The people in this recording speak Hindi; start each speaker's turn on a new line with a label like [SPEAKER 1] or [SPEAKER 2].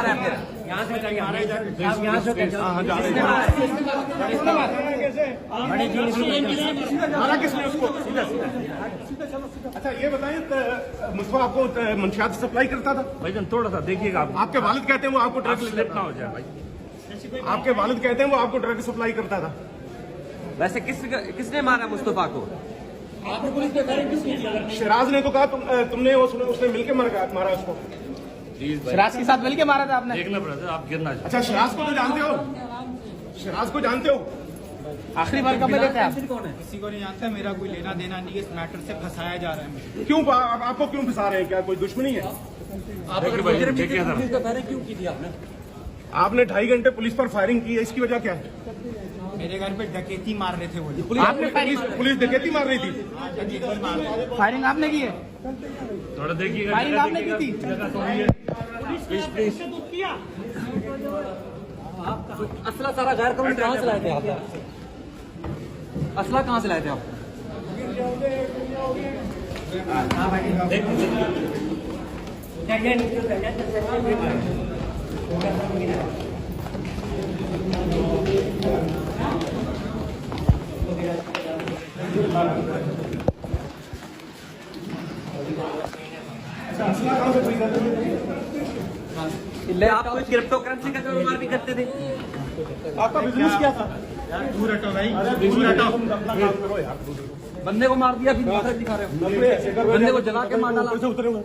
[SPEAKER 1] मारा है फिर? यहाँ से बताइए, आप यहाँ से किसने मारा है?
[SPEAKER 2] मारा किसने उसको? अच्छा ये बताइए, मुस्तफा आपको मंशियात सप्लाई करता था?
[SPEAKER 3] भाईजान थोड़ा सा देखिएगा,
[SPEAKER 2] आपके वालिद कहते हैं वो आपको ड्रग
[SPEAKER 3] स्लिप ना हो जाए भाई।
[SPEAKER 2] आपके वालिद कहते हैं वो आपको ड्रग सप्लाई करता था।
[SPEAKER 1] वैसे किसने मारा मुस्तफा को?
[SPEAKER 2] शराज ने तो कहा तुमने उसने मिलके मारा उसको।
[SPEAKER 4] शराज के साथ मिलके मारा था आपने?
[SPEAKER 3] देखना ब्रदर, आप गिरना।
[SPEAKER 2] अच्छा शराज को तो जानते हो? शराज को जानते हो?
[SPEAKER 4] आखिरी बार कब मिले थे आप?
[SPEAKER 5] किसी को नहीं जानता, मेरा कोई लेना देना नहीं है, इस मैटर से फंसाया जा रहा है।
[SPEAKER 2] क्यों आपको क्यों फंसा रहे हैं? क्या कोई दुश्मनी है? आपने 2.5 घंटे पुलिस पर फायरिंग की है, इसकी वजह क्या है?
[SPEAKER 5] मेरे घर पे डकैती मार रहे थे वो।
[SPEAKER 4] आपने
[SPEAKER 2] पुलिस डकैती मार रही थी?
[SPEAKER 4] फायरिंग आपने की है?
[SPEAKER 3] थोड़ा देखिएगा,
[SPEAKER 4] फायरिंग आपने की थी?
[SPEAKER 1] असला सारा गैर कानूनी कहाँ से लाए थे आप? असला कहाँ से लाए थे आप? आप कोई क्रिप्टो करेंसी का कारोबार भी करते थे?
[SPEAKER 2] आपका बिजनेस क्या था?
[SPEAKER 5] दूर हटो भाई, दूर हटो।
[SPEAKER 1] बंदे को मार दिया, दिखा रहे हो? बंदे को जला के मार डाला।
[SPEAKER 2] उतरे हुए